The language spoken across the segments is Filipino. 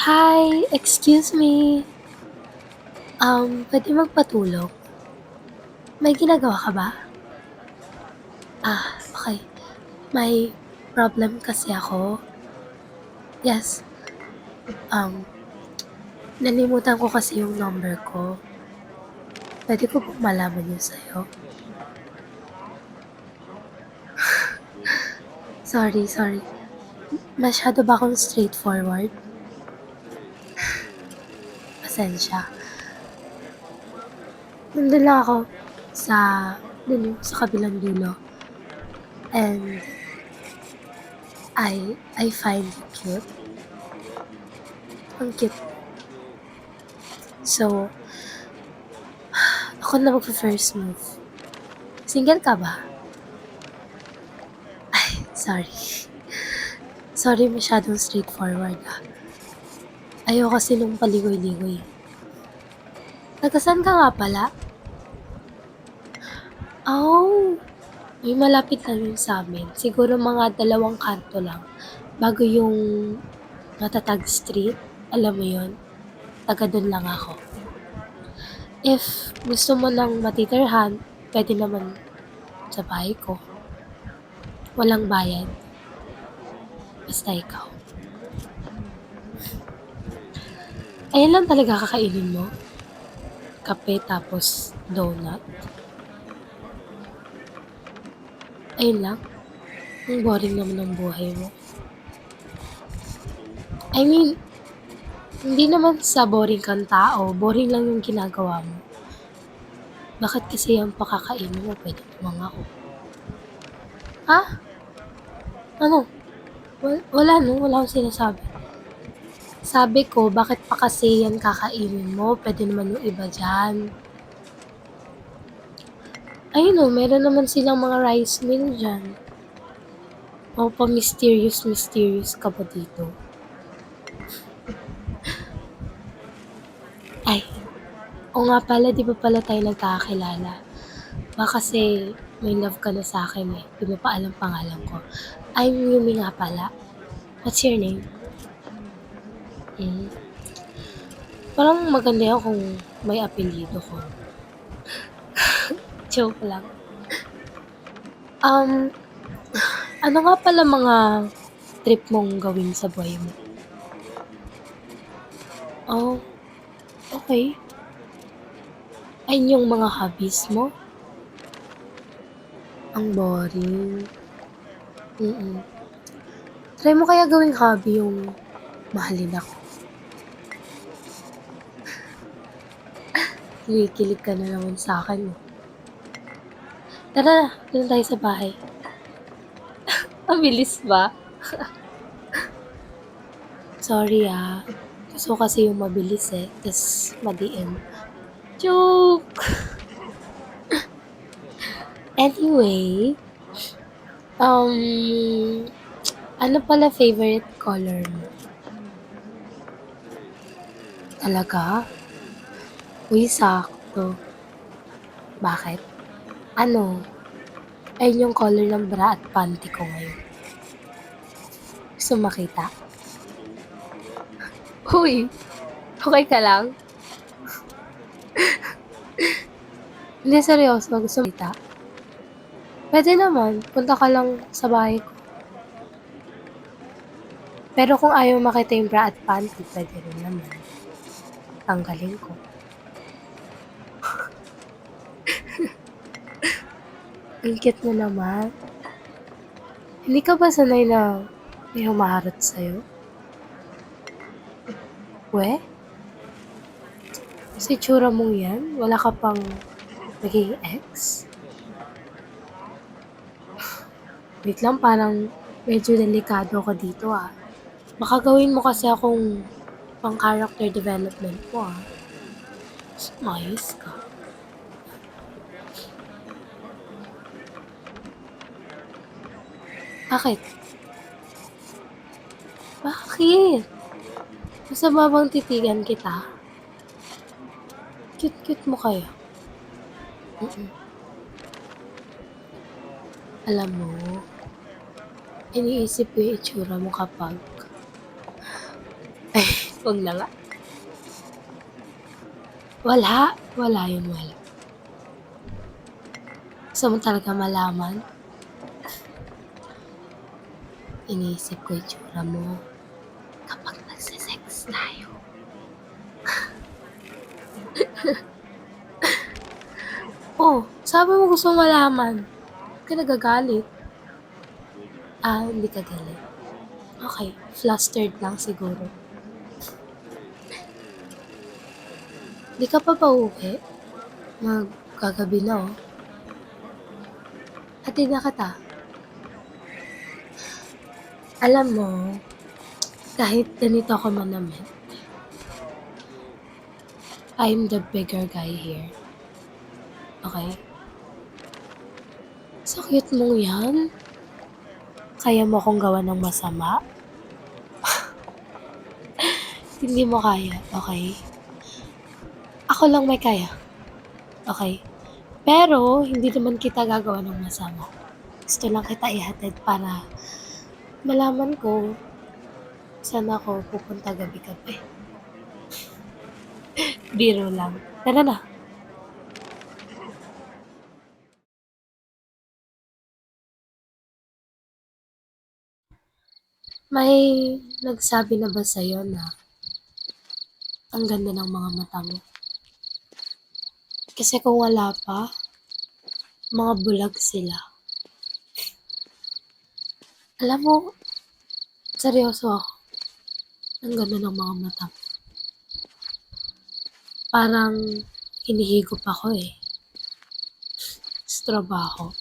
Hi, excuse me. Pwede magpatulong? May ginagawa ka ba? Okay. May problem kasi ako. Yes, um, nalimutan ko kasi yung number ko. Pwede ko bang malaman yun sa'yo? Sorry. Masyado ba akong straightforward? Pasensya. Nandun lang ako sa, sa kabilang dulo. And I find you cute. Ang cute. So, ako na mag-first move. Single ka ba? Sorry. Sorry, masyadong straightforward Ayoko kasi nung paligoy-ligoy. Taga-saan ka nga pala? Oh, may malapit lang yun sa'min. Siguro mga 2 kanto lang. Bago yung Matatag Street. Alam mo yun? Taga dun lang ako. If gusto mo ng matitirhan, pwede naman sa bahay ko. Walang bayad. Basta ikaw. Ayan lang talaga kakainin mo? Kape tapos donut? Ayun lang? Ang boring naman ng buhay mo. I mean, hindi naman sa boring kang tao, boring lang yung ginagawa mo. Bakit kasi yung pakakainin mo pwede naman ako? Ha? Ano? Wala akong sinasabi. Sabi ko, bakit pa kasi yan kakainin mo? Pwede naman yung iba dyan. Ayun meron naman silang mga rice meal dyan. O pa mysterious ka ba dito? Ay, o nga pala, di ba pala tayo nagkakakilala? Baka kasi may love ka na sa akin Di mo pa alam pangalan ko. I'm Yumi nga pala. What's your name? Parang maganda yan kung may apelyido ko. Joke lang. Ano nga pala mga trip mong gawin sa buhay mo? Oh, okay. Ayun yung mga hobbies mo? Ang boring. Try mo kaya gawing hobby yung mahalin ako. Kinikilig ka na naman sa akin Tara, doon tayo sa bahay. Ang bilis ba? Sorry Gusto ko kasi yung mabilis tas ma-DM. Joke! Anyway, ano pala favorite color mo? Talaga? Uy, sakto. Bakit? Ano? Ayun yung color ng bra at panty ko ngayon. Gusto makita? Uy, okay ka lang? Hindi, seryoso. Gusto makita? Pwede naman. Punta ka lang sa bahay ko. Pero kung ayaw makita yung bra at panty, pwede rin naman. Tanggalin ko. Ang cute mo naman. Hindi ka ba sanay na may humaharot sa'yo? We? Sa itsura mong yan, wala ka pang naging ex? Wait lang, parang medyo delikado ako dito Baka gawin mo kasi akong pang character development mo Mayos ka. Bakit? Bakit? Masama bang titigan kita? Cute mo kaya? Alam mo, iniisip ko yung itsura mo kapag Wag na nga. Wala. Wala yun, wala. Gusto mo talaga malaman? Iniisip ko yung tsura mo kapag nagsisex tayo. Oh, sabi mo gusto mo malaman. Ba't ka nagagalit? Hindi ka galit. Okay, flustered lang siguro. Di ka pa pauwi? Magkagabi na oh. Hatid na kita. Alam mo, kahit ganito ako manamit, I'm the bigger guy here. Okay? Sa cute mong yan. Kaya mo akong gawa ng masama? Hindi mo kaya, okay? Ako lang may kaya, okay? Pero, hindi naman kita gagawa ng masama. Gusto lang kita ihatid para malaman ko saan ako pupunta gabi-gabi. Biro lang. Tara na. May nagsabi na ba sa'yo na ang ganda ng mga mata mo? Kasi kung wala pa, mga bulag sila. Alam mo, seryoso ako. Ang ganda ng mga mata mo. Parang hinihigop ako eh. Straw ba ako?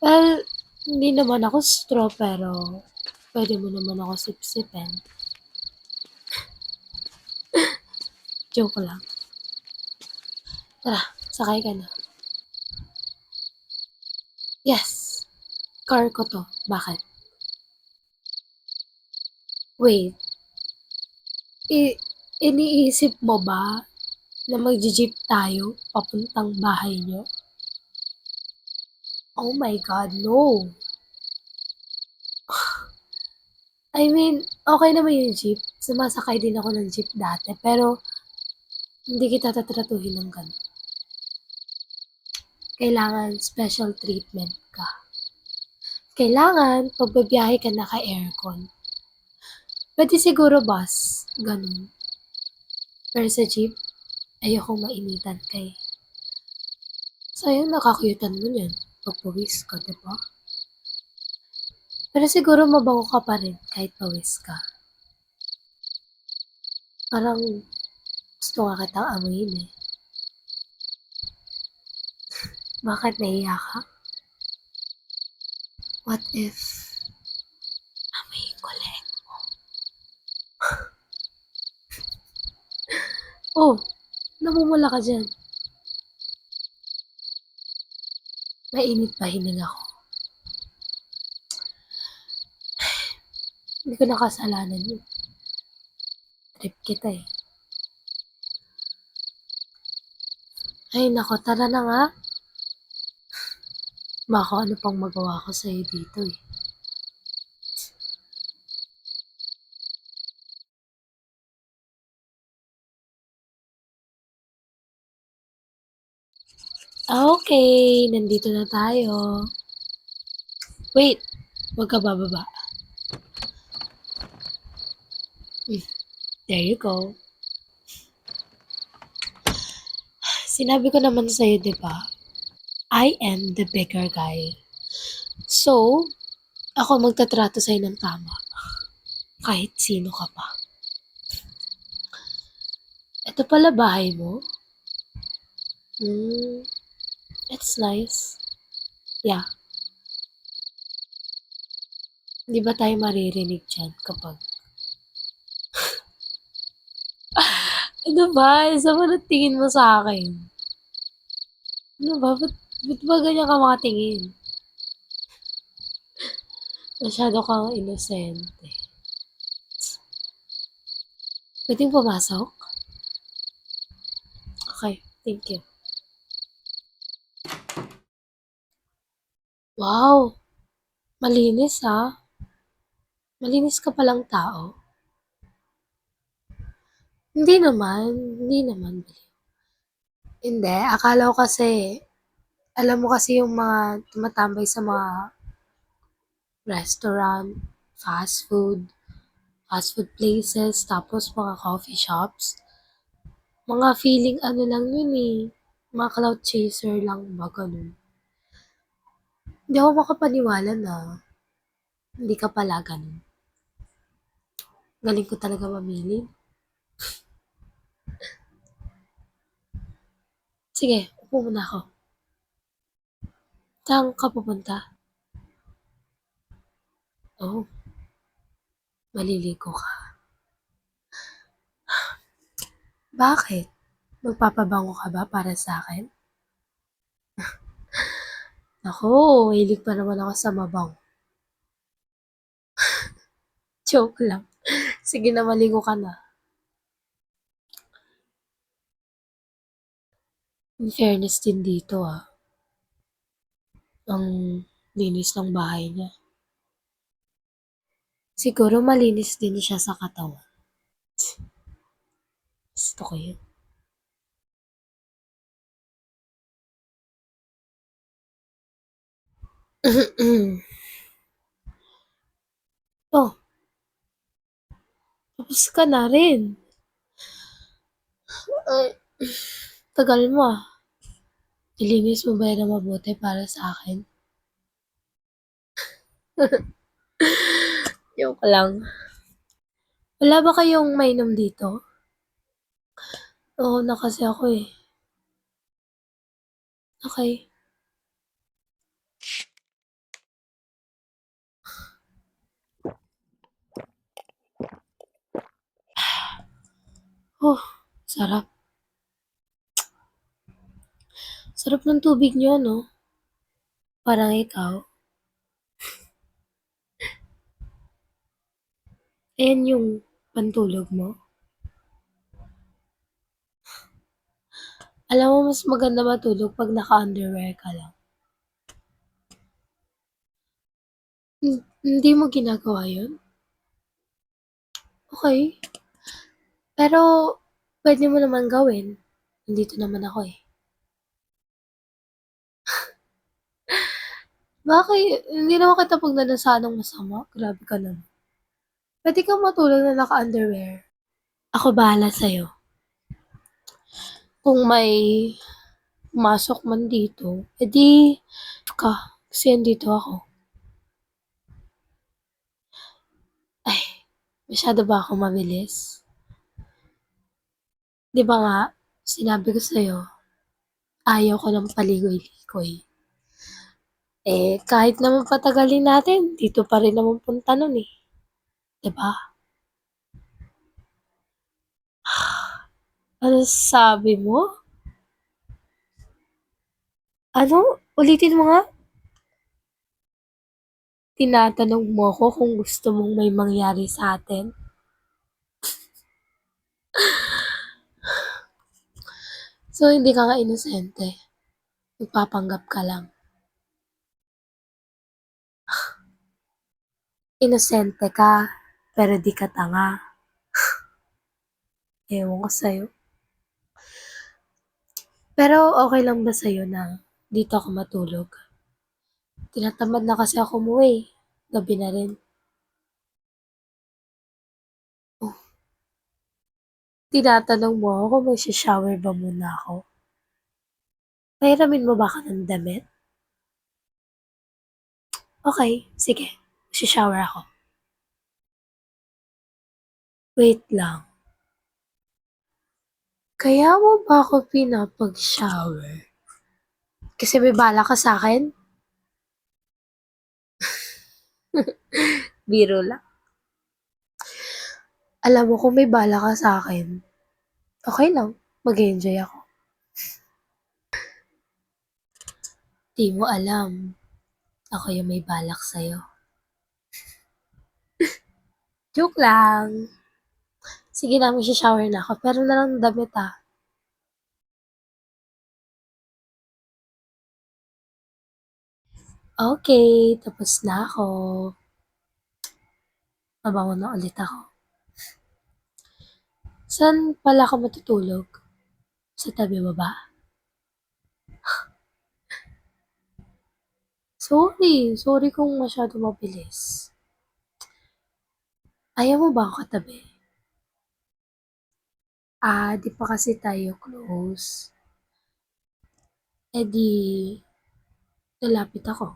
Well, hindi naman ako straw pero pwede mo naman ako sipsipin. Joke lang. Tara, sakay ka na. Yes, car ko to. Bakit? Wait, iniisip mo ba na mag-jeep tayo papuntang bahay nyo? Oh my God, no. I mean, okay naman yung jeep. Sumasakay din ako ng jeep dati, pero hindi kita tatratuhin ng ganun. Kailangan special treatment ka. Kailangan, pag babiyahe ka naka-aircon. Pwede siguro bus, ganun. Pero sa jeep, ayokong mainitan kay. Sayang nakakuyutan mo yan. Pagpawis ka, diba? Pero siguro mabango ka pa rin kahit pawis ka. Parang gusto nga kitang amuyin eh. Bakit naiiyak ka? What if amuyin ko ulit? Oh, namumula ka dyan. Mainit pa hininga ko. Hindi ko nakasalanan yun. Trip kita eh. Ay nako, tara na nga. Baka ano pang magawa ko sa'yo dito eh. Okay, nandito na tayo. Wait, huwag ka bababa. There you go. Sinabi ko naman sa'yo, di ba? I am the bigger guy. So, ako magtatrato sa'yo ng tama. Kahit sino ka pa. Ito pala bahay mo? Hmm, it's nice. Yeah, di ba tayo maririnig dyan kapag... Ano ba? Isa mo na tingin mo sa akin? Ano ba? Ba't ba ganyan ka makatingin? Masyado kang inosente. Pwedeng pumasok? Okay, thank you. Wow, malinis ah. Malinis ka palang tao. Hindi naman. Hindi, akala ko kasi, alam mo kasi yung mga tumatambay sa mga restaurant, fast food places, tapos mga coffee shops. Mga feeling ano lang yun eh, mga cloud chaser lang ba, ganun. Hindi ako makapaniwala na hindi ka pala ganun. Galing ko talaga mamili. Sige, upo muna ako. Saan ka pupunta? Oh, maliligo ka. Bakit? Magpapabango ka ba para sa akin? Naku, hilig pa naman ako sa mabango. Joke lang. Sige na, maligo ka na. In fairness din dito ah, ang linis ng bahay niya. Siguro malinis din siya sa katawan. Gusto ko yun. Oh, tapos ka na rin. Ay, tagal mo ah. Nilinis mo ba yan na mabuti para sa akin? Joke lang. Wala ba kayong mainom dito? Oo na kasi ako eh. Okay. Oh, sarap. Sarap ng tubig niyo, no? Parang ikaw. Ayan yung pantulog mo. Alam mo, mas maganda matulog pag naka-underwear ka lang. Hindi mo ginagawa yun? Okay. Pero, pwede mo naman gawin. Nandito naman ako eh. Bakit? Hindi naman kita pag ng masama. Grabe ka naman. Pwede kang matulog na naka-underwear. Ako bahala sa'yo. Kung may pumasok man dito, edi ka. Kasi andito ako. Ay, masyado ba ako mabilis? Di ba nga, sinabi ko sa'yo, ayaw ko ng paligoy-ligoy. Eh, kahit naman patagalin natin, dito pa rin naman punta nun eh. Di ba? Ano sabi mo? Ano? Ulitin mo nga? Tinatanong mo ako kung gusto mong may mangyari sa atin? So, hindi ka nga inosente. Nagpapanggap ka lang. Inosente ka, pero di ka tanga. Ewan ko sa'yo. Pero okay lang ba sa'yo na dito ako matulog? Tinatamad na kasi ako umuwi. Gabi na rin. Oh, tinatanong mo ako kung magsha-shower ba muna ako? Pahiramin mo ba ako ng damit? Okay, sige. Magsha-shower ako. Wait lang. Kaya mo ba ako pinapag-shower? Kasi may bala ka sa akin? Biro lang. Alam mo kung may bala ka sa akin, okay lang. Mag-enjoy ako. Di mo alam. Ako yung may balak sa'yo. Joke lang. Sige na, magsha-shower na ako. Pero na lang damit ah. Okay, tapos na ako. Mabango na ulit ako. Saan pala ka matutulog? Sa tabi mo ba? Sorry kung masyado mabilis. Ayaw mo ba ako katabi? Di pa kasi tayo close. Eh di, lalapit ako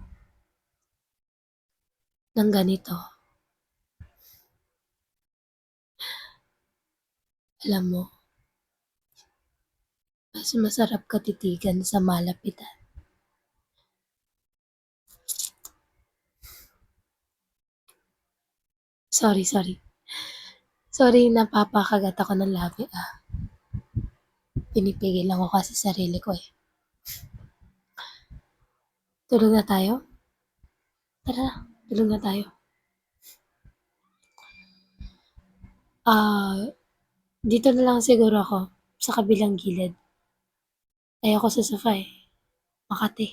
ng ganito. Alam mo, mas masarap ka titigan sa malapitan. Sorry. Sorry, napapakagat ako ng labi. Pinipigil lang ko kasi sarili ko eh. Tulog na tayo? Tara na, tulog na tayo. Ah, dito na lang siguro ako, sa kabilang gilid. Ayoko sa sofa eh. Makati.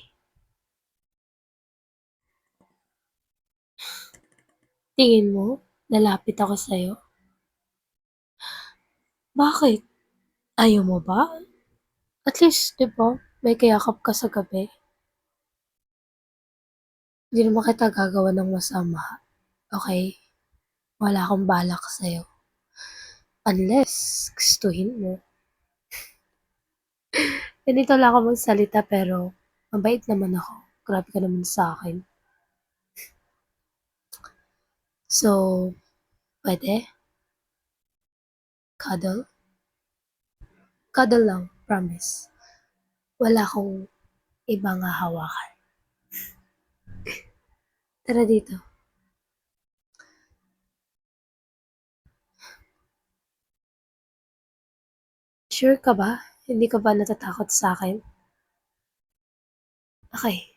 Tingin mo, lalapit ako sa'yo? Bakit? Ayaw mo ba? At least, di ba, may kayakap ka sa gabi. Hindi naman kita gagawa ng masama. Okay? Wala akong balak sa'yo. Unless, gustuhin mo. Ganito lang ako magsalita pero mabait naman ako. Grabe ka naman sa akin. So, pwede? Cuddle? Cuddle lang, promise. Wala akong ibang hahawakan. Tara dito. Sure ka ba? Hindi ka ba natatakot sa akin? Okay,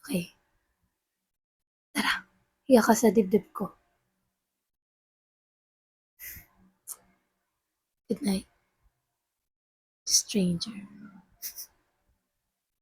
okay. Tara, hiya ka sa dibdib ko. Good night, stranger.